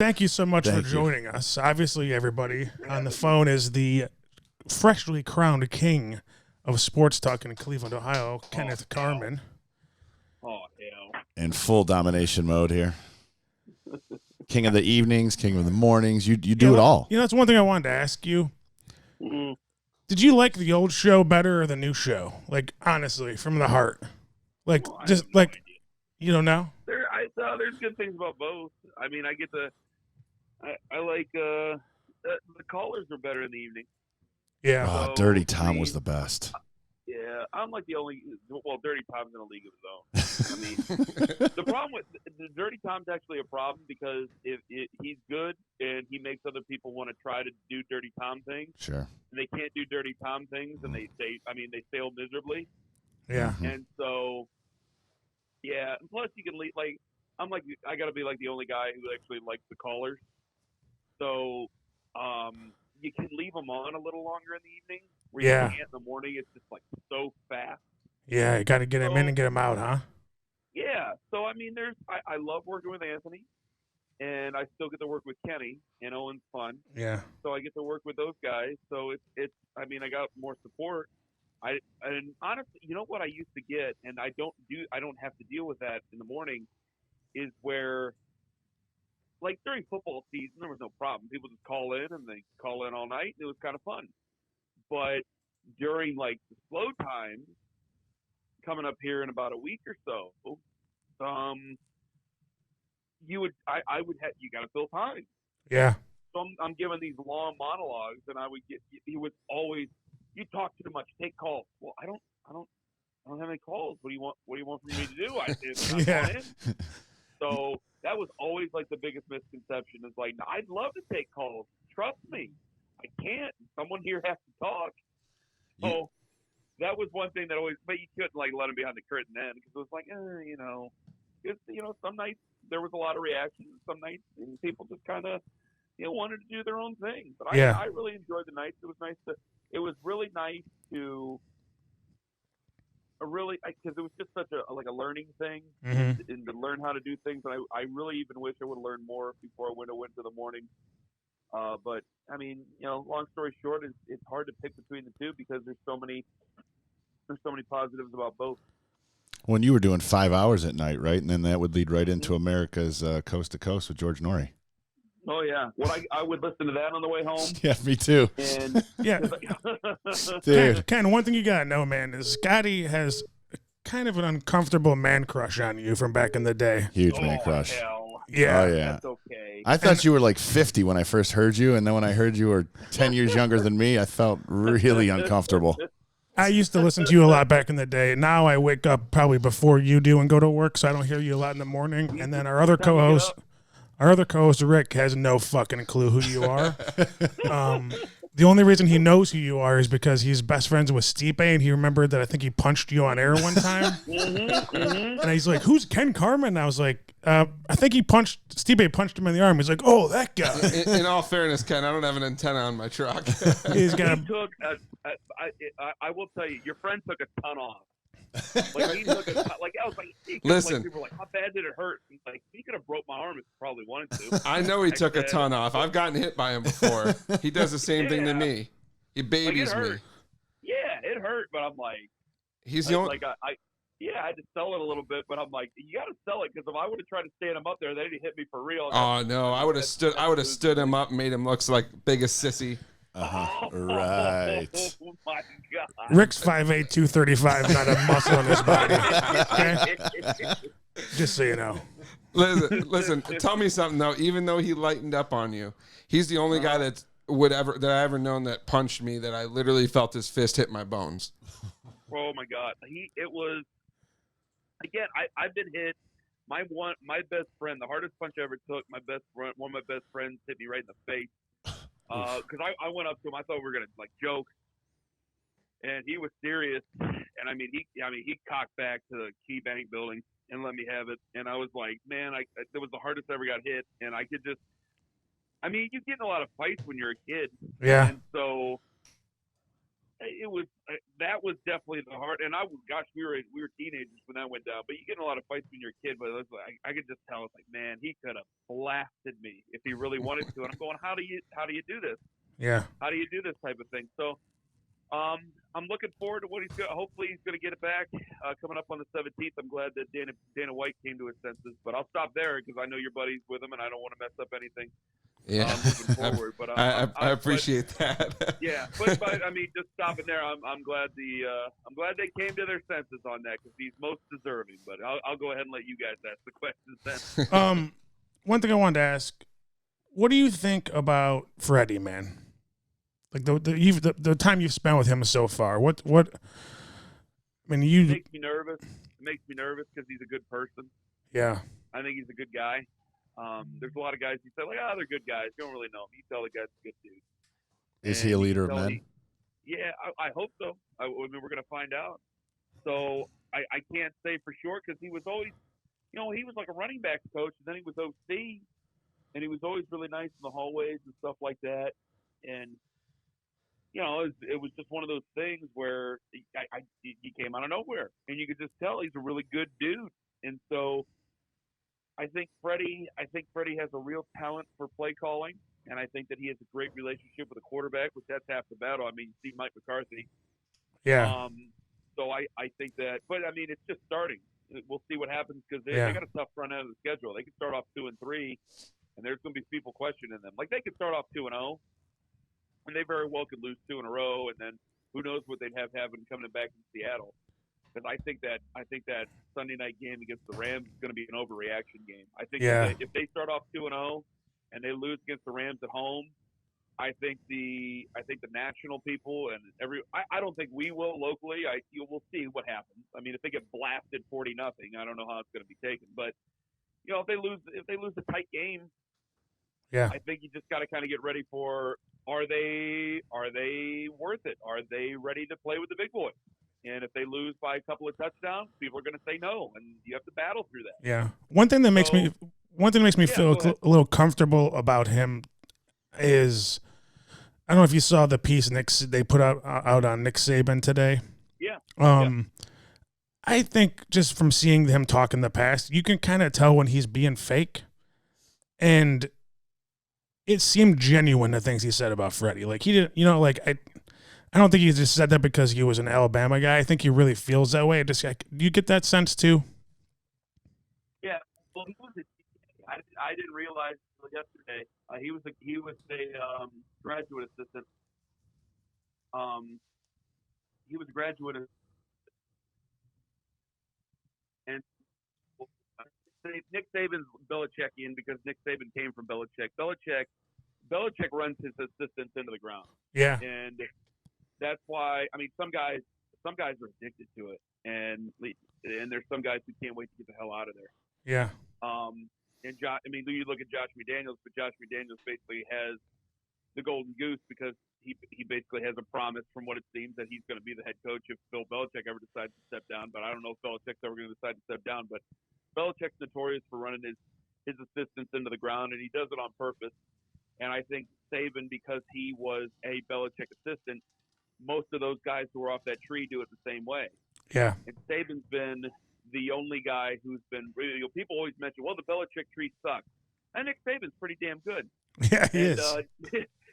thank you so much for joining us. Obviously, everybody on the phone is the freshly crowned king of sports talk in Cleveland, Ohio, Kenneth Carman. Oh, hell. In full domination mode here. King of the evenings, king of the mornings. You do it all. You know, that's one thing I wanted to ask you. Mm-hmm. Did you like the old show better or the new show? Like, honestly, from the heart. Like, just like, you don't know? There's good things about both. I mean, I like the callers are better in the evening. Yeah. Oh, So, Dirty Tom was the best. Yeah, I'm like the only. Well, Dirty Tom's in a league of his own. I mean, the problem with the Dirty Tom's actually a problem because if he's good and he makes other people want to try to do Dirty Tom things. Sure. And they can't do Dirty Tom things, and they fail miserably. Yeah. And so, yeah. And plus, you can leave. Like, I got to be like the only guy who actually likes the callers. So, you can leave them on a little longer in the evening. Where you can't in the morning. It's just like so fast. Yeah, you got to get him in and get him out, huh? Yeah. So, I mean, I love working with Anthony, and I still get to work with Kenny, and Owen's fun. Yeah. So I get to work with those guys. So it's I mean, I got more support. And honestly, you know what I used to get, and I don't have to deal with that in the morning, is where, like during football season, there was no problem. People just call in, and they call in all night, and it was kind of fun. But during like the slow times, coming up here in about a week or so, you got to fill time. Yeah. So I'm giving these long monologues, and he was always, you talk too much, take calls. Well, I don't have any calls. What do you want from me to do? Yeah. So that was always like the biggest misconception is like, I'd love to take calls. Trust me, I can't. Someone here has to talk. So that was one thing that always, but you couldn't like let him behind the curtain then because it was like, some nights there was a lot of reaction. Some nights people just kind of, wanted to do their own thing. But I really enjoyed the nights. It was really nice to because it was just such a learning thing and to learn how to do things. And I really even wish I would have learned more before I went to the morning. But I mean, long story short, it's hard to pick between the two because there's so many positives about both. When you were doing 5 hours at night, right? And then that would lead right into America's Coast to Coast with George Norrie. Oh, yeah. Well, I would listen to that on the way home. Yeah, me too. And yeah. Dude. Ken, one thing you got to know, man, is Scotty has kind of an uncomfortable man crush on you from back in the day. Huge man crush. Hell. Yeah. Oh, yeah. That's okay. I thought you were like 50 when I first heard you, and then when I heard you were 10 years younger than me, I felt really uncomfortable. I used to listen to you a lot back in the day. Now I wake up probably before you do and go to work, so I don't hear you a lot in the morning. And then our other co-host, Rick, has no fucking clue who you are. The only reason he knows who you are is because he's best friends with Stipe, and he remembered that I think he punched you on air one time. And he's like, "Who's Ken Carman?" And I was like, "I think Stipe punched him in the arm." He's like, "Oh, that guy." In all fairness, Ken, I don't have an antenna on my truck. He's got. I will tell you, your friend took a ton off. Like he took I was like, listen. Like, people were like, how bad did it hurt? He's like, he could have broke my arm if he probably wanted to. I know he took a ton off. I've gotten hit by him before. He does the same thing to me. He babies me. Yeah, it hurt, but I'm like, he's the only. I had to sell it a little bit, but I'm like, you got to sell it because if I would have tried to stand him up there, they'd hit me for real. Oh no, I would have stood him up, and made him look like biggest sissy. Right. Oh my God. Rick's 5'8", 235, not a muscle in his body. Okay? Just so you know. Listen. Tell me something though. Even though he lightened up on you, he's the only guy that I ever known that punched me that I literally felt his fist hit my bones. Oh my God. It was again. I've been hit. My best friend, the hardest punch I ever took. One of my best friends hit me right in the face. Because I went up to him, I thought we were gonna like joke, and he was serious. And I mean he cocked back to the Key Bank building and let me have it. And I was like, man, it was the hardest I ever got hit. And I could just, I mean, you get in a lot of fights when you're a kid. Yeah. And so it was that was definitely the hard. And gosh, we were teenagers when that went down. But you get in a lot of fights when you're a kid. But it was like, I could just tell, it's like, man, he could have blasted me if he really wanted to. And I'm going, how do you do this? Yeah. How do you do this type of thing? So, I'm looking forward to what he's going. Hopefully, he's going to get it back coming up on the 17th. I'm glad that Dana White came to his senses. But I'll stop there because I know your buddy's with him, and I don't want to mess up anything. Yeah, moving forward. But I appreciate that. Yeah, but I mean, just stopping there, I'm glad I'm glad they came to their senses on that because he's most deserving. But I'll go ahead and let you guys ask the questions then. One thing I wanted to ask: what do you think about Freddie, man? Like the time you've spent with him so far. What? I mean, It makes me nervous. It makes me nervous because he's a good person. Yeah. I think he's a good guy. There's a lot of guys you say, like, they're good guys. You don't really know him. You tell the guy's a good dude. Is he a leader of men? Yeah, I hope so. I mean, we're going to find out. So I can't say for sure because he was always, he was like a running back coach, and then he was OC, and he was always really nice in the hallways and stuff like that. And, it was just one of those things where he came out of nowhere, and you could just tell he's a really good dude. And so I think Freddie has a real talent for play calling, and I think that he has a great relationship with the quarterback, which that's half the battle. I mean, you see Mike McCarthy. Yeah. So I think that, but I mean, it's just starting. We'll see what happens because they got a tough run out of the schedule. They could start off 2-3, and there's going to be people questioning them. Like they could start off 2-0, and they very well could lose 2 in a row, and then who knows what they'd have coming back in Seattle. Because I think that Sunday night game against the Rams is going to be an overreaction game. I think if they start off 2-0 and they lose against the Rams at home, I think the national people and I don't think we will locally. We'll see what happens. I mean, if they get blasted 40-0, I don't know how it's going to be taken. But if they lose a tight game, I think you just got to kind of get ready for are they worth it? Are they ready to play with the big boys? And if they lose by a couple of touchdowns, people are going to say no, and you have to battle through that. Yeah. One thing that makes me feel a little comfortable about him is, I don't know if you saw the piece they put out on Nick Saban today. Yeah. I think just from seeing him talk in the past, you can kind of tell when he's being fake, and it seemed genuine, the things he said about Freddie. Like he didn't, I don't think he just said that because he was an Alabama guy. I think he really feels that way. Do you get that sense too? Yeah. Well, I didn't realize until yesterday. He was a graduate assistant. He was a graduate, and Nick Saban's Belichickian because Nick Saban came from Belichick. Belichick runs his assistants into the ground. Yeah. And that's why, I mean, some guys are addicted to it, and there's some guys who can't wait to get the hell out of there. Yeah. And you look at Josh McDaniels, but Josh McDaniels basically has the golden goose because he basically has a promise, from what it seems, that he's going to be the head coach if Bill Belichick ever decides to step down. But I don't know if Belichick's ever going to decide to step down. But Belichick's notorious for running his assistants into the ground, and he does it on purpose. And I think Saban, because he was a Belichick assistant, most of those guys who are off that tree do it the same way. Yeah. And Saban's been the only guy who's been really. People always mention, well, the Belichick tree sucks. And Nick Saban's pretty damn good. Yeah, he is.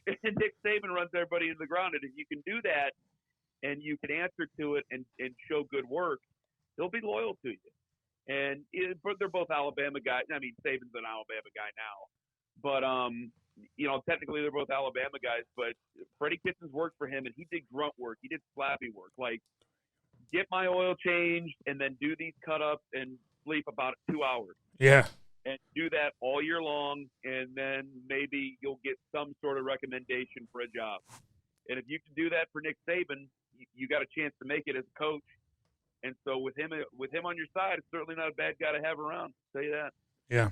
And Nick Saban runs everybody into the ground. And if you can do that and you can answer to it and show good work, he'll be loyal to you. And they're both Alabama guys. I mean, Saban's an Alabama guy now. But, technically they're both Alabama guys. But Freddie Kitchens worked for him, and he did grunt work. He did slappy work. Like, get my oil changed and then do these cut-ups and sleep about 2 hours. Yeah. And do that all year long, and then maybe you'll get some sort of recommendation for a job. And if you can do that for Nick Saban, you got a chance to make it as a coach. And so with him on your side, it's certainly not a bad guy to have around. I'll tell you that. Yeah.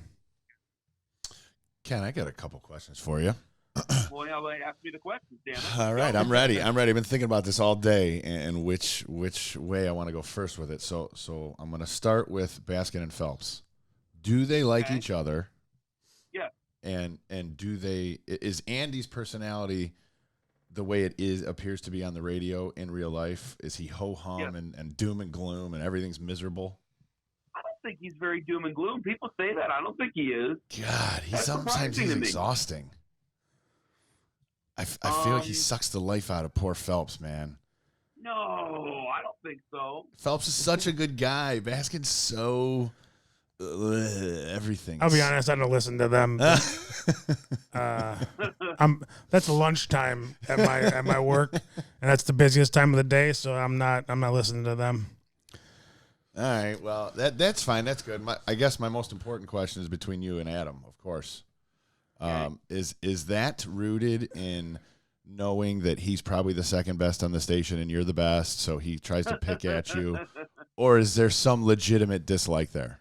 Ken, I got a couple questions for you. Well, ask me the questions, damn it. All right, I'm ready. I've been thinking about this all day and which way I want to go first with it. So I'm going to start with Baskin and Phelps. Do they like each other? Yeah. And is Andy's personality the way it appears to be on the radio in real life? Is he ho-hum and doom and gloom and everything's miserable? I don't think he's very doom and gloom. People say that. I don't think he is. God, sometimes he's exhausting. I feel like he sucks the life out of poor Phelps, man. No, I don't think so. Phelps is such a good guy. Baskin's so everything. I'll be honest, I don't listen to them. That's lunchtime at my work, and that's the busiest time of the day. So I'm not listening to them. All right, well that's fine. That's good. I guess my most important question is between you and Adam, of course. Is that rooted in knowing that he's probably the second best on the station and you're the best, so he tries to pick at you, or is there some legitimate dislike there?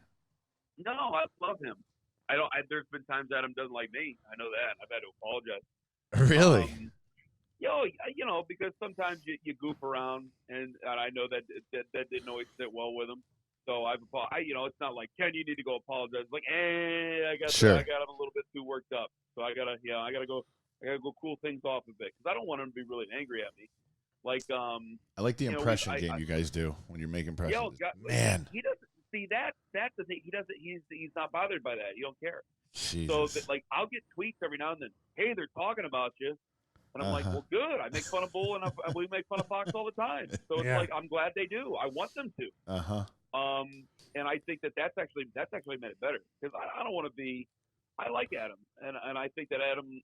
No, I love him. There's been times Adam doesn't like me. I know that. I've had to apologize. Really? Because sometimes you goof around, and I know that didn't always sit well with him. So it's not like, Ken, you need to go apologize. Like, hey, I got him a little bit too worked up, so I gotta go cool things off a bit because I don't want him to be really angry at me. Like, I like the impression game you guys do when you're making impressions. Man, he doesn't see that. That's the thing. He doesn't. He's not bothered by that. He don't care. Jesus. So I'll get tweets every now and then. Hey, they're talking about you. And I'm like, well, good. I make fun of Bull, and we make fun of Fox all the time. So it's like, I'm glad they do. I want them to. And I think that's actually made it better because I don't want to be. I like Adam, and I think that Adam.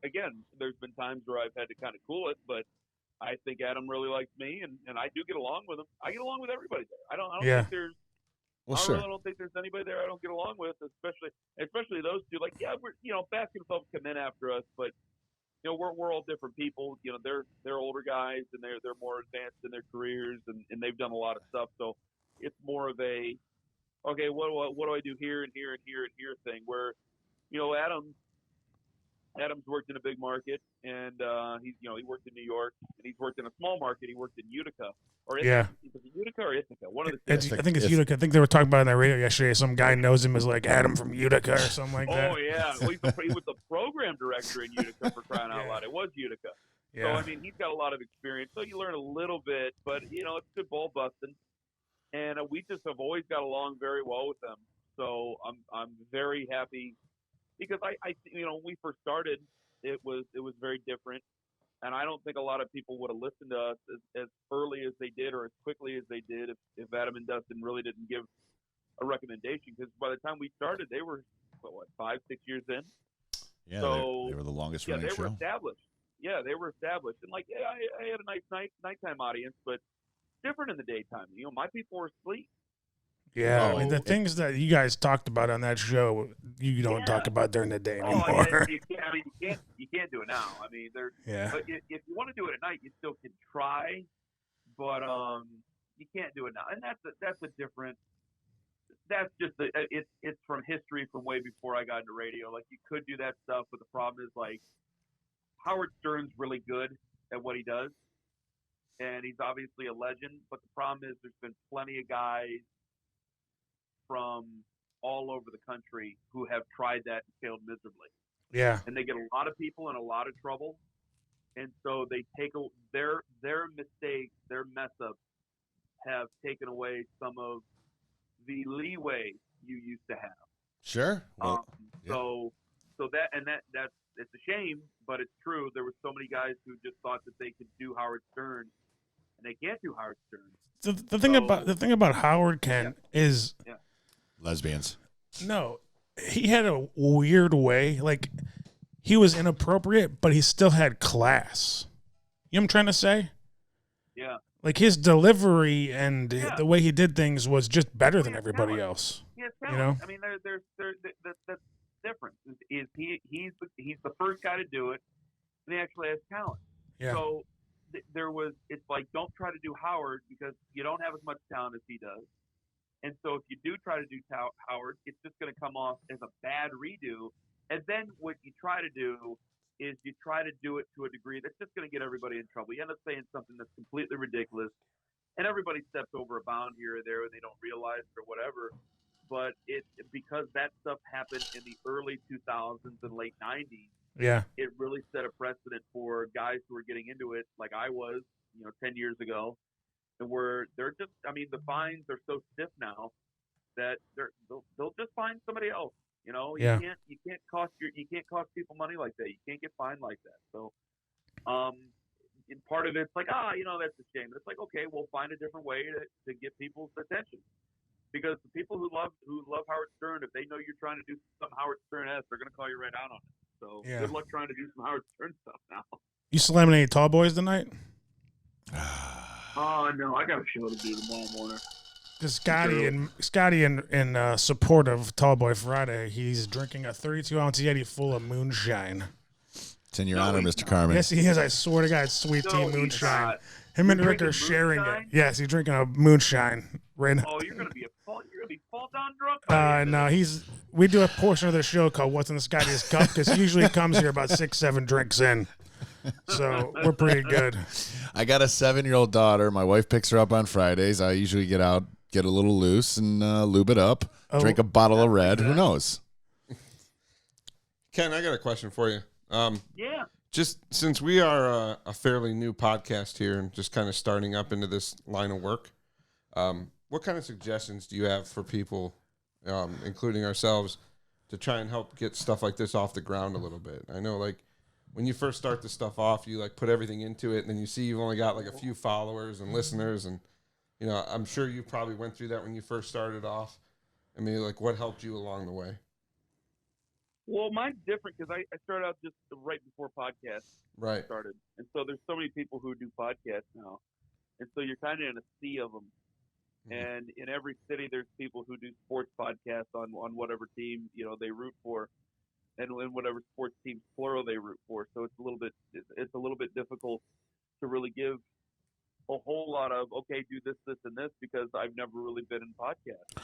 Again, there's been times where I've had to kind of cool it, but I think Adam really likes me, and I do get along with him. I get along with everybody there. I don't think there's. I really don't think there's anybody there I don't get along with, especially those two. Like, we're Baskin Phelps come in after us, but. We're all different people. They're older guys and they're more advanced in their careers and they've done a lot of stuff. So it's more of a, okay, what do I do here and here and here and here thing where, Adam's worked in a big market and he worked in New York and he's worked in a small market. He worked in Utica or Ithaca. Was it Utica or Ithaca? One of the two. I think it's Utica. I think they were talking about it on the radio yesterday. Some guy knows him as like Adam from Utica or something like that. Oh yeah, well, he was the program director in Utica for crying out loud. It was Utica. Yeah. So he's got a lot of experience. So you learn a little bit, but it's good ball busting. And we just have always got along very well with them. So I'm very happy because I when we first started, it was very different. And I don't think a lot of people would have listened to us as early as they did or as quickly as they did if Adam and Dustin really didn't give a recommendation. Because by the time we started, they were, 5-6 years in? Yeah, so, they were the longest running show. Yeah, they were established. Yeah, they were established. And, I had a nice nighttime audience, but different in the daytime. My people were asleep. Yeah, the things that you guys talked about on that show, you don't talk about during the day anymore. You can't do it now. But if you want to do it at night, you still can try, but you can't do it now. And that's a different. That's just it's from history from way before I got into radio. Like you could do that stuff, but the problem is Howard Stern's really good at what he does, and he's obviously a legend. But the problem is there's been plenty of guys from all over the country who have tried that and failed miserably. Yeah. And they get a lot of people in a lot of trouble. And so they take their mistakes, their mess ups have taken away some of the leeway you used to have. Sure. Well, So that's it's a shame, but it's true. There were so many guys who just thought that they could do Howard Stern and they can't do Howard Stern. The thing about Howard, Ken, is lesbians. No, he had a weird way. Like he was inappropriate, but he still had class. You know what I'm trying to say? Yeah. Like his delivery and the way he did things was just better than everybody else. There's that's different. He's the first guy to do it, and he actually has talent. Yeah. So it's like don't try to do Howard because you don't have as much talent as he does. And so if you do try to do Howard, it's just going to come off as a bad redo. And then what you try to do is you try to do it to a degree that's just going to get everybody in trouble. You end up saying something that's completely ridiculous, and everybody steps over a bound here or there, and they don't realize it or whatever. But because that stuff happened in the early 2000s and late 90s, Yeah. it really set a precedent for guys who are getting into it, like I was, 10 years ago, and they're just, I mean, the fines are so stiff now that they'll just find somebody else. Yeah. You can't cost people money like that. You can't get fined like that. So, and part of it's like, that's a shame. But it's like, okay, we'll find a different way to get people's attention. Because the people who love Howard Stern, if they know you're trying to do something Howard Stern has, they're going to call you right out on it. So good luck trying to do some Howard Stern stuff now. You slamming any tall boys tonight? Oh no, I got a show to do tomorrow morning. Because Scotty in support of Tall Boy Friday, he's drinking a 32-ounce Yeti full of moonshine. It's in your honor, Mr. Carmen. Yes, he is. I swear to God, sweet tea moonshine. Him and Rick are sharing moonshine? it. Yes, he's drinking a moonshine right now. Oh, you're gonna be fall down drunk. No, we do a portion of the show called "What's in Scotty's Cup" because he usually comes here about 6-7 drinks in, so we're pretty good. I got a 7-year-old daughter. My wife picks her up on Fridays. I usually get out, get a little loose, and lube it up. Drink a bottle of red. Who knows? Ken, I got a question for you. Yeah. Just since we are a fairly new podcast here and just kind of starting up into this line of work, what kind of suggestions do you have for people, including ourselves, to try and help get stuff like this off the ground a little bit? I know, like, when you first start this stuff off, you, like, put everything into it, and then you see you've only got, like, a few followers and listeners, and, I'm sure you probably went through that when you first started off. I mean, like, what helped you along the way? Well, mine's different because I started out just right before podcasts started. And so there's so many people who do podcasts now. And so you're kind of in a sea of them. Mm-hmm. And in every city, there's people who do sports podcasts on whatever team, they root for. And in whatever sports teams, plural, they root for. So it's a little bit difficult to really give a whole lot of, okay, do this, this, and this, because I've never really been in podcasts.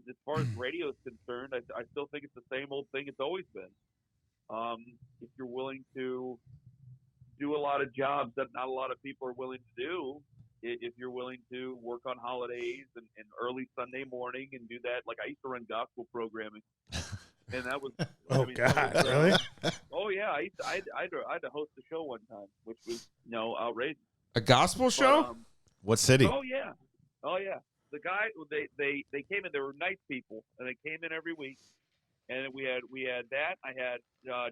As far as radio is concerned, I still think it's the same old thing it's always been. If you're willing to do a lot of jobs that not a lot of people are willing to do, if you're willing to work on holidays and early Sunday morning and do that, like I used to run gospel programming, and that was really? Oh yeah, I had to host a show one time, which was outrageous. A gospel show? But, what city? Oh yeah. The guy, they came in. They were nice people, and they came in every week. And we had that. I had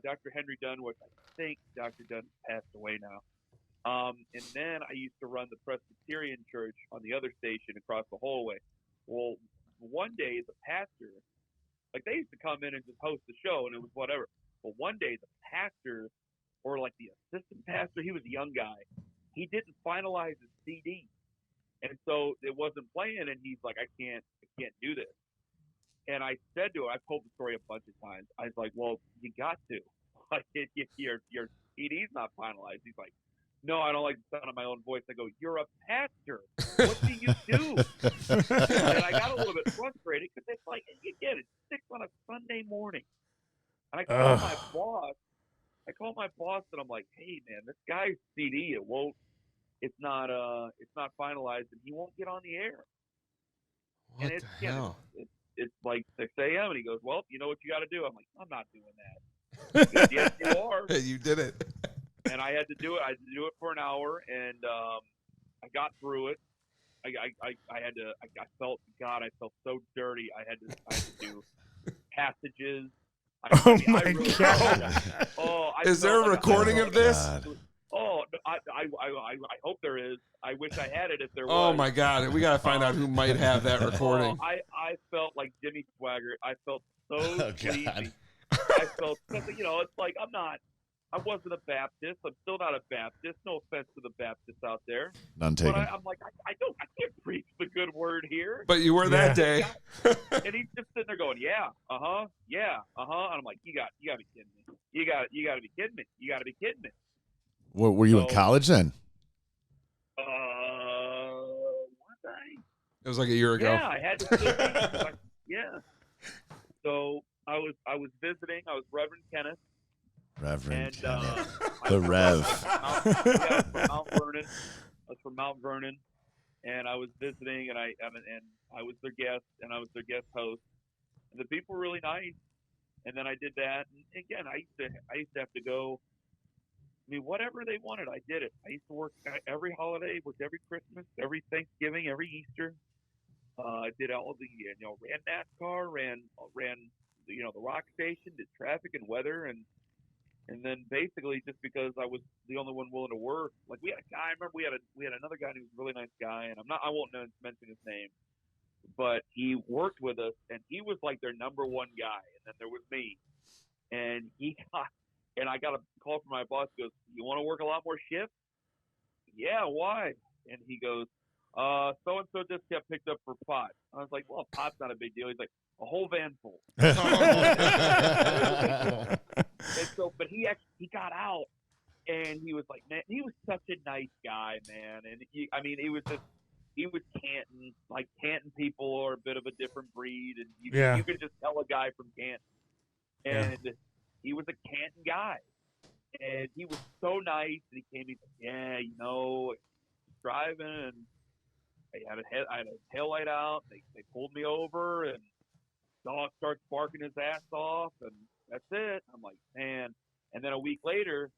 Dr. Henry Dunn, which I think Dr. Dunn passed away now. And then I used to run the Presbyterian church on the other station across the hallway. Well, one day the pastor, like they used to come in and just host the show, and it was whatever. But one day the pastor, or like the assistant pastor, he was a young guy. He didn't finalize his CD. And so it wasn't playing, and he's like, I can't do this. And I said to him, I've told the story a bunch of times. I was like, well, you got to. Like, your CD's not finalized. He's like, no, I don't like the sound of my own voice. I go, you're a pastor. What do you do? And I got a little bit frustrated because it's like, you get it, 6 on a Sunday morning. And I called my boss. And I'm like, hey, man, this guy's CD, it's not finalized, and he won't get on the air. What the hell? It's like 6 a.m. and he goes, well, you know what you got to do? I'm like, I'm not doing that. He goes, yes, you are. You did it. And I had to do it. I had to do it for an hour, and I got through it. I felt so dirty. I had to do passages. My God. Is there a recording of this? Oh, I hope there is. I wish I had it if there was. Oh, my God. We got to find out who might have that recording. I felt like Jimmy Swaggart. I felt so sleazy. I felt something, it's like I wasn't a Baptist. I'm still not a Baptist. No offense to the Baptists out there. None taken. But I'm like, I can't preach the good word here. But you were that day. And he's just sitting there going, yeah, uh-huh. And I'm like, you got to be kidding me. You got to be kidding me. You got to be kidding me. What, were you in college then? Was I? It was like a year ago. Yeah, I had to. Yeah. So I was visiting. I was Reverend Kenneth. The Rev. From Mount Vernon. I was from Mount Vernon, and I was visiting, and I was their guest, and I was their guest host. And the people were really nice. And then I did that. And again, I used to have to go. I mean, whatever they wanted, I did it. I used to work every holiday, worked every Christmas, every Thanksgiving, every Easter. I did all the, ran NASCAR, ran the rock station, did traffic and weather, and then basically just because I was the only one willing to work, like we had a guy. I remember we had another guy who was a really nice guy, and I won't mention his name, but he worked with us, and he was like their number one guy, and then there was me, and I got a call from my boss. He goes, "You want to work a lot more shifts?" Yeah, why? And he goes, so and so just got picked up for pot. I was like, well, pot's not a big deal. He's like, a whole van full. And so, but he got out, and he was like, man, he was such a nice guy, man. And he was Canton. Like Canton people are a bit of a different breed, and you could just tell a guy from Canton. And he was a Canton guy, and he was so nice. And he came, he's like, driving, and I had a tail light out. They pulled me over, and dog starts barking his ass off, and that's it. I'm like, man. And then a week later,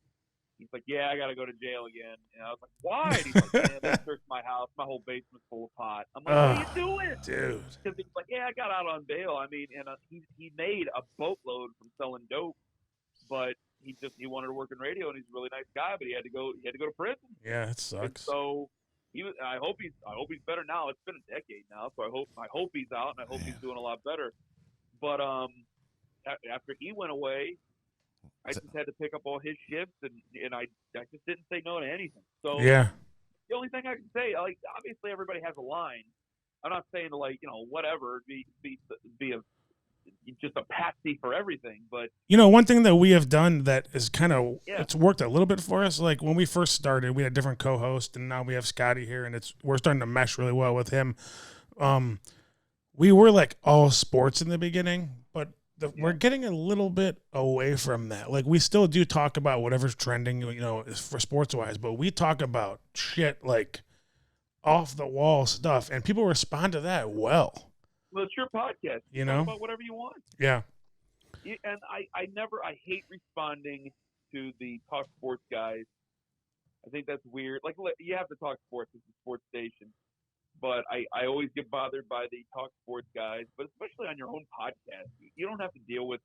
he's like, yeah, I got to go to jail again. And I was like, why? And he's like, man, they searched my house. My whole basement's full of pot. I'm like, what are you doing? Dude. Because he's like, yeah, I got out on bail. I mean, and he made a boatload from selling dope, but he wanted to work in radio, and he's a really nice guy, but he had to go to prison. Yeah, it sucks. And so I hope he's better now. It's been a decade now, so I hope he's out, and I hope he's doing a lot better. But after he went away, I just had to pick up all his shifts, and I just didn't say no to anything. So the only thing I can say, like, obviously everybody has a line. I'm not saying to, like, whatever, be just a patsy for everything, but one thing that we have done that is kind of it's worked a little bit for us. Like when we first started, we had a different co-host, and now we have Scotty here, and we're starting to mesh really well with him. We were like all sports in the beginning, but we're getting a little bit away from that. Like we still do talk about whatever's trending, for sports wise, but we talk about shit like off the wall stuff, and people respond to that well. Well, it's your podcast. You talk about whatever you want. Yeah. And I hate responding to the talk sports guys. I think that's weird. Like, you have to talk sports. It's a sports station. But I always get bothered by the talk sports guys, but especially on your own podcast. You don't have to deal with,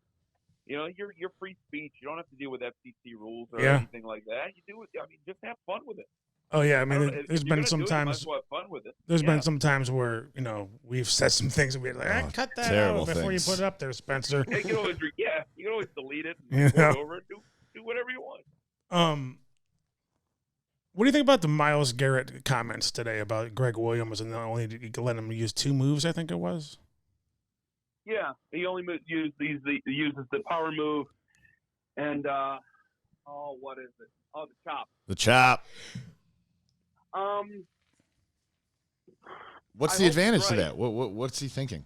your free speech. You don't have to deal with FCC rules or anything like that. You do it. I mean, just have fun with it. Oh yeah, I mean, there's been some times. There's been some times where we've said some things and we're like, cut that out before you put it up there, Spencer. You can always delete it and go over it. Do whatever you want. What do you think about the Myles Garrett comments today about Greg Williams and only you could let him use 2 moves? I think it was. Yeah, he only uses the power move, and what is it? Oh, the chop. The chop. What's the advantage to that? What's he thinking?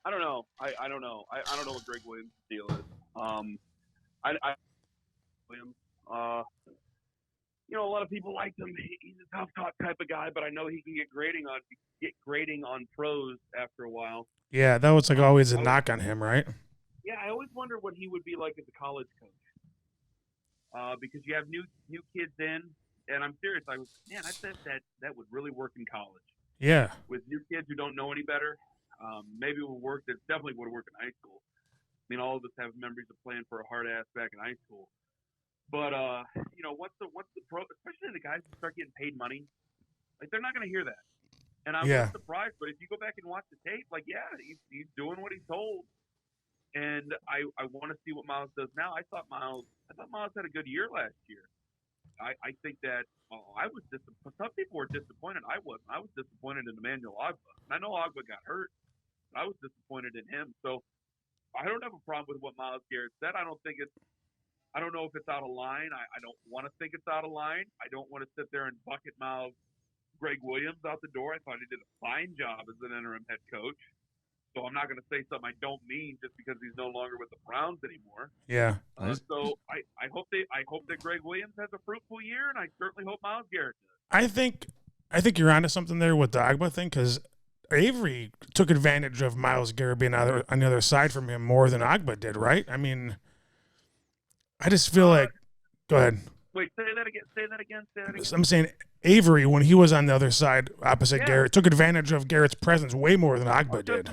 I don't know. I don't know. I don't know what Greg Williams' deal is. A lot of people liked him. He's a tough talk type of guy, but I know he can get grading on pros after a while. Yeah, that was like always a knock on him, right? Yeah, I always wonder what he would be like as a college coach. Because you have new kids in. And I'm serious. I said that would really work in college. Yeah. With new kids who don't know any better, maybe it would work. It definitely would work in high school. I mean, all of us have memories of playing for a hard ass back in high school. But once the pro, especially the guys who start getting paid money, like they're not going to hear that. And I'm not surprised. But if you go back and watch the tape, like he's doing what he's told. And I want to see what Myles does now. I thought Myles had a good year last year. I think that I was disappointed. Some people were disappointed. I wasn't. I was disappointed in Emmanuel Ogbah. And I know Ogbah got hurt, but I was disappointed in him. So I don't have a problem with what Myles Garrett said. I don't know if it's out of line. I don't want to think it's out of line. I don't want to sit there and bucket mouth Greg Williams out the door. I thought he did a fine job as an interim head coach. So I'm not going to say something I don't mean just because he's no longer with the Browns anymore. Yeah. So I hope that Greg Williams has a fruitful year, and I certainly hope Myles Garrett does. I think you're onto something there with the Ogbah thing, because Avery took advantage of Myles Garrett being on the other side from him more than Agba did, right? I mean, I just feel like. Go ahead. Wait, say that again. Say that again. I'm saying Avery, when he was on the other side opposite Garrett, took advantage of Garrett's presence way more than Agba did.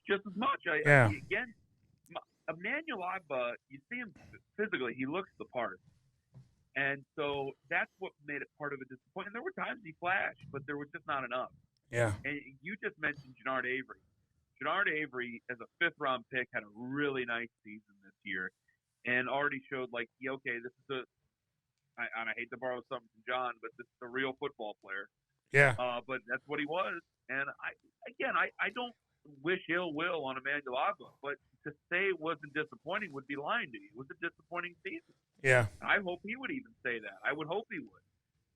Just as much. Again, Emmanuel Agba, you see him physically, he looks the part. And so that's what made it part of a disappointment. There were times he flashed, but there was just not enough. Yeah. And you just mentioned Jannard Avery. Jannard Avery, as a fifth-round pick, had a really nice season this year and already showed, like, this is and I hate to borrow something from John, but this is a real football player. Yeah. But that's what he was. And, I don't wish ill will on Emmanuel Agba, but to say it wasn't disappointing would be lying to you. It was a disappointing season. Yeah. I hope he would even say that. I would hope he would.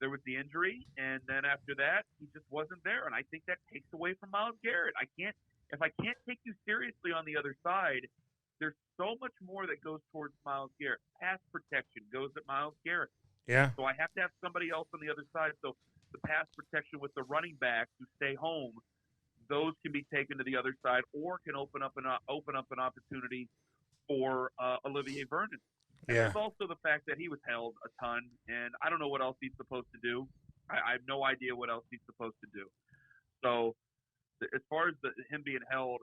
There was the injury, and then after that, he just wasn't there. And I think that takes away from Myles Garrett. If I can't take you seriously on the other side, there's so much more that goes towards Myles Garrett. Pass protection goes at Myles Garrett. Yeah. So I have to have somebody else on the other side. So the pass protection with the running backs who stay home, those can be taken to the other side, or can open up an opportunity for Olivier Vernon. And there's also the fact that he was held a ton, and I don't know what else he's supposed to do. I have no idea what else he's supposed to do. So as far as him being held,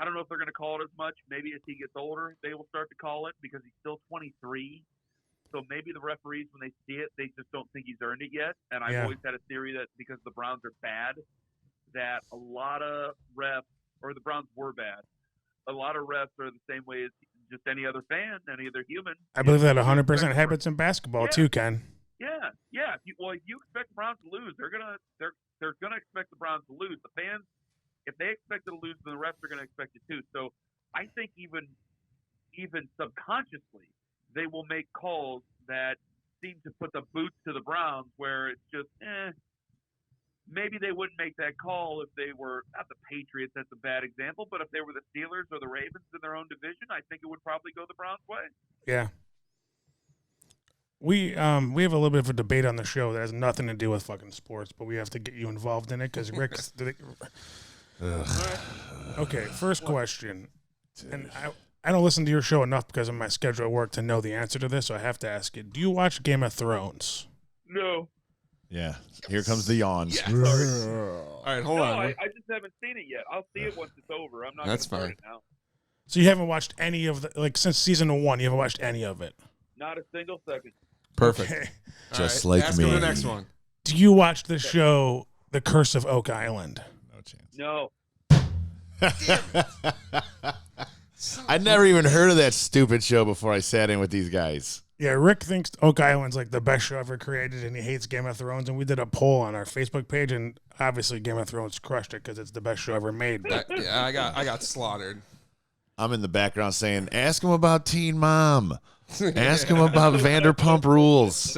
I don't know if they're going to call it as much. Maybe as he gets older, they will start to call it because he's still 23. So maybe the referees, when they see it, they just don't think he's earned it yet. And I've always had a theory that because the Browns are bad, that a lot of refs, or the Browns were bad, a lot of refs are the same way as just any other fan, any other human. I believe that 100% happens in basketball too, Ken. Yeah. If you expect the Browns to lose, they're gonna expect the Browns to lose. The fans, if they expect it to lose, then the refs are gonna expect it too. So I think even subconsciously, they will make calls that seem to put the boots to the Browns, where it's just maybe they wouldn't make that call if they were not the Patriots. That's a bad example, but if they were the Steelers or the Ravens in their own division, I think it would probably go the Browns' way. Yeah. We have a little bit of a debate on the show that has nothing to do with fucking sports, but we have to get you involved in it because Rick's. Okay, first question, and I don't listen to your show enough because of my schedule at work to know the answer to this, so I have to ask you: do you watch Game of Thrones? No. Yeah, here comes the yawns. Yes. All right, hold on. I just haven't seen it yet. I'll see it once it's over. I'm not. That's gonna fine. Start it now. So you haven't watched any of since season 1. You haven't watched any of it. Not a single second. Perfect. Okay. Just All right, like ask me. him the next one. Do you watch the show The Curse of Oak Island? No chance. No. I'd never even heard of that stupid show before I sat in with these guys. Yeah, Rick thinks Oak Island's like the best show ever created, and he hates Game of Thrones. And we did a poll on our Facebook page, and obviously Game of Thrones crushed it because it's the best show ever made. I got slaughtered. I'm in the background saying, ask him about Teen Mom. Ask him about Vanderpump Rules.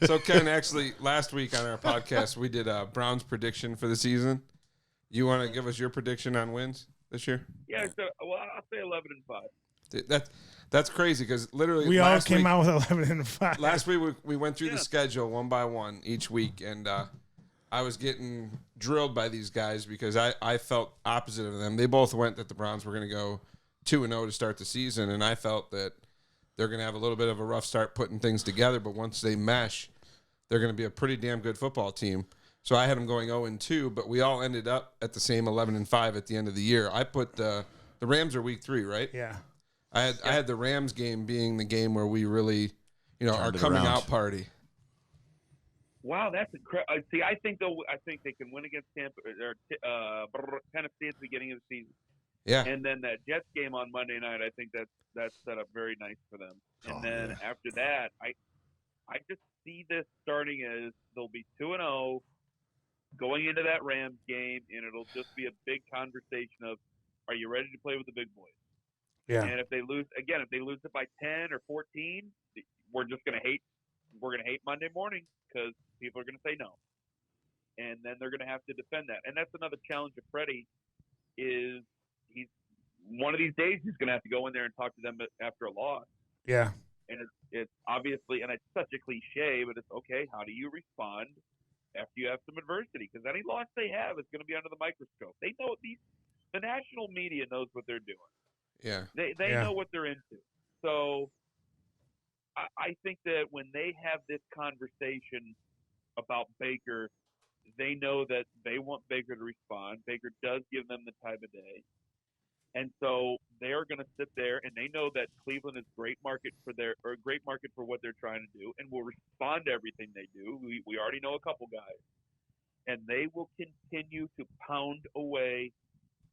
So Ken, actually, last week on our podcast, we did a Browns prediction for the season. You want to give us your prediction on wins this year? Yeah, I'll say 11-5. That's crazy because literally We all came out with 11-5. Last week we went through the schedule one by one each week, and I was getting drilled by these guys because I felt opposite of them. They both went that the Browns were going to go 2-0 to start the season, and I felt that they're going to have a little bit of a rough start putting things together, but once they mesh, they're going to be a pretty damn good football team. So I had them going 0-2, but we all ended up at the same 11-5 at the end of the year. I put the Rams are week 3, right? Yeah. I had the Rams game being the game where we really, our coming out party. Wow, that's incredible. See, I think they can win against Tampa or Tennessee at the beginning of the season. Yeah. And then that Jets game on Monday night, I think that's set up very nice for them. And then after that, I just see this starting as they'll be 2-0 going into that Rams game, and it'll just be a big conversation of, are you ready to play with the big boys? Yeah. And if they lose it by 10 or 14, we're going to hate Monday morning because people are going to say no. And then they're going to have to defend that. And that's another challenge of Freddie is he's one of these days he's going to have to go in there and talk to them after a loss. Yeah. And it's obviously, and it's such a cliche, but it's okay. How do you respond after you have some adversity, because any loss they have is going to be under the microscope. They know the national media knows what they're doing. Yeah. They Yeah. know what they're into. So I think that when they have this conversation about Baker, they know that they want Baker to respond. Baker does give them the time of day. And so they are going to sit there, and they know that Cleveland is a great market for what they're trying to do, and will respond to everything they do. We already know a couple guys, and they will continue to pound away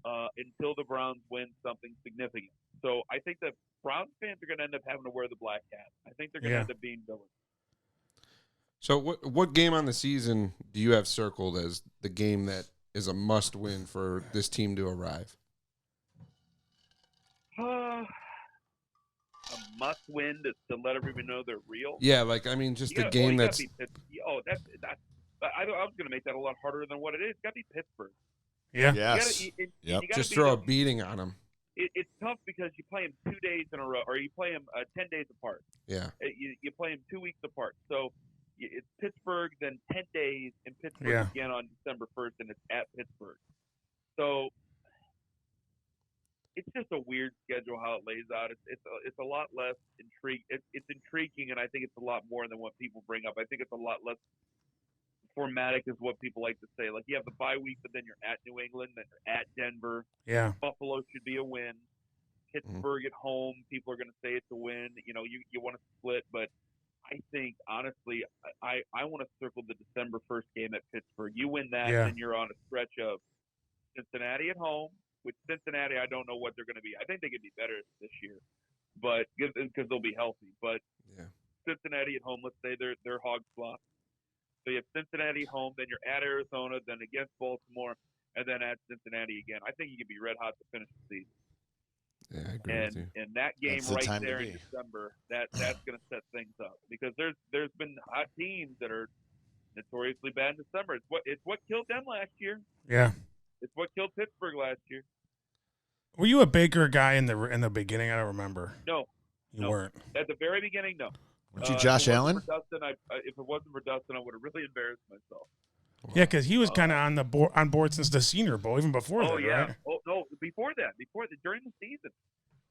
until the Browns win something significant. So I think that Browns fans are going to end up having to wear the black hat. I think they're going to end up being villains. So what game on the season do you have circled as the game that is a must-win for this team to arrive? A must-win to let everyone know they're real. Yeah, like, I mean, just the game that's... I was going to make that a lot harder than what it is. It's got to be Pittsburgh. Yeah. Yes. Just throw a beating on them. It's tough because you play them 2 days in a row, or you play them 10 days apart. Yeah. You play them 2 weeks apart. So it's Pittsburgh, then 10 days, and Pittsburgh again on December 1st, and it's at Pittsburgh. So it's just a weird schedule how it lays out. It's a lot less it's intriguing, and I think it's a lot more than what people bring up. I think it's a lot less formatic is what people like to say. Like, you have the bye week, but then you're at New England, then you're at Denver. Yeah. Buffalo should be a win. Pittsburgh at home, people are going to say it's a win. You know, you want to split, but I think, honestly, I want to circle the December 1st game at Pittsburgh. You win that, and you're on a stretch of Cincinnati at home. With Cincinnati, I don't know what they're going to be. I think they could be better this year, but because they'll be healthy. But Cincinnati at home, let's say they're hog slop. So you have Cincinnati home, then you're at Arizona, then against Baltimore, and then at Cincinnati again. I think you could be red hot to finish the season. Yeah, I agree with you. And that game right there in December, that's going to set things up, because there's been hot teams that are notoriously bad in December. It's what killed them last year. Yeah. It's what killed Pittsburgh last year. Were you a Baker guy in the beginning? I don't remember. No. You weren't. At the very beginning, no. Weren't you Josh Allen? If it wasn't for Dustin, I would have really embarrassed myself. Yeah, because he was kind of on board since the Senior Bowl, even before that, right? Oh, no, before that, during the season.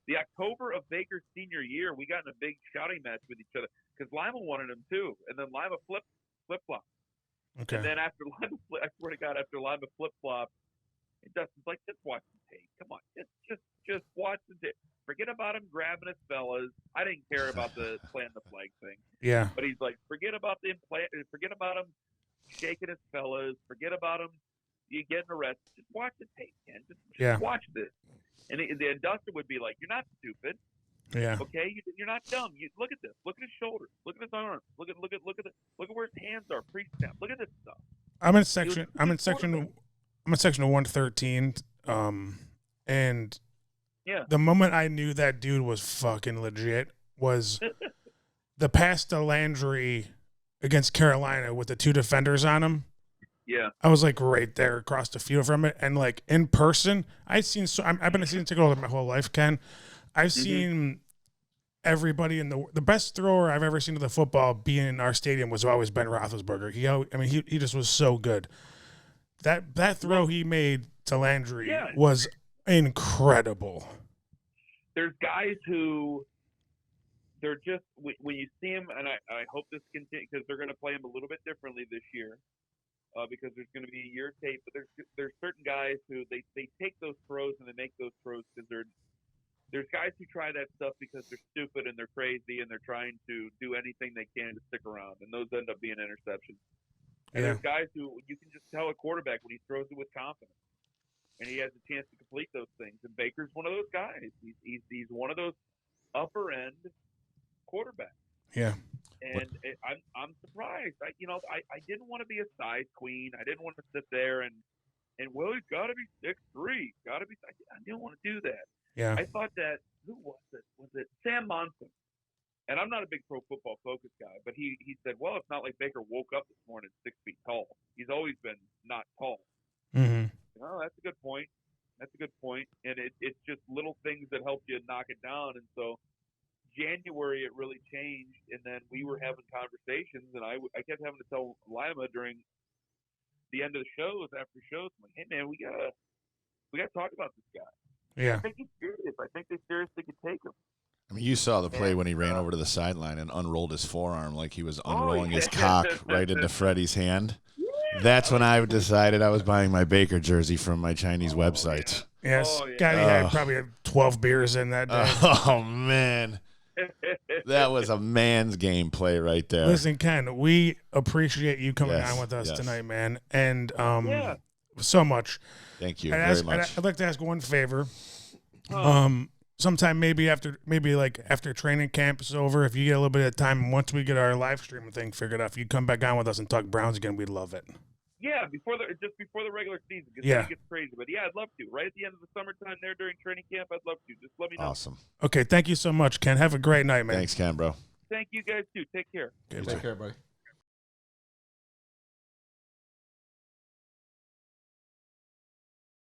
The October of Baker's senior year, we got in a big shouting match with each other because Lima wanted him too, and then Lima flip-flop. Okay. And then after Lima, I swear to God, after Lima flip-flop, Dustin's like, just watch the tape. Come on, just watch the tape. Forget about him grabbing his fellas. I didn't care about the plant the flag thing. Yeah. But he's like, forget about him shaking his fellas. Forget about him getting arrested. Just watch the tape, man. Just watch this. And Dustin would be like, you're not stupid. Yeah. Okay, you're not dumb. Look at this. Look at his shoulders. Look at his arms. Look at where his hands are pre-snap. Look at this stuff. I'm in section 113. And the moment I knew that dude was fucking legit was the pass to Landry against Carolina with the two defenders on him. Yeah, I was like right there across the field from it, and like in person, I've been a season ticket holder my whole life, Ken. I've seen everybody in the best thrower I've ever seen of the football being in our stadium was always Ben Roethlisberger. He just was so good. That throw he made to Landry was incredible. There's guys who they're just when you see him, and I hope this continues because they're going to play him a little bit differently this year. Because there's going to be a year tape, but there's certain guys who they take those throws and they make those throws because there's guys who try that stuff because they're stupid and they're crazy and they're trying to do anything they can to stick around, and those end up being interceptions. And there's guys who you can just tell a quarterback when he throws it with confidence, and he has a chance to complete those things. And Baker's one of those guys. He's one of those upper end quarterbacks. Yeah. And I'm surprised. I didn't want to be a size queen. I didn't want to sit there and well, he's got to be 6'3". Got to be. I didn't want to do that. Yeah. I thought that who was it? Was it Sam Monson? And I'm not a big Pro Football Focus guy, but he said, well, it's not like Baker woke up this morning 6 feet tall. He's always been not tall. Mm-hmm. Oh, that's a good point. And it's just little things that help you knock it down. And so January it really changed, and then we were having conversations, and I kept having to tell Lima during the end of the shows, after shows, I'm like, hey man, we gotta talk about this guy. Yeah. I think he's serious. I think they seriously could take him. I mean, you saw the play when he ran over to the sideline and unrolled his forearm like he was unrolling yeah. his cock right into Freddie's hand. That's when I decided I was buying my Baker jersey from my Chinese website. Yes. Oh, yeah. Scotty had probably 12 beers in that day. Oh, man. That was a man's game play right there. Listen, Ken, we appreciate you coming Yes, on with us yes. tonight, man. And Yeah. so much. Thank you I'd very much. I'd like to ask one favor. Sometime maybe after training camp is over, if you get a little bit of time, once we get our live stream thing figured out, if you come back on with us and talk Browns again, we'd love it. Yeah, before the regular season, because Yeah. it gets crazy. But yeah, I'd love to. Right at the end of the summertime, there during training camp, I'd love to. Just let me know. Awesome. Okay, thank you so much, Ken. Have a great night, man. Thanks, Ken, bro. Thank you guys too. Take care. Okay, Take care, buddy.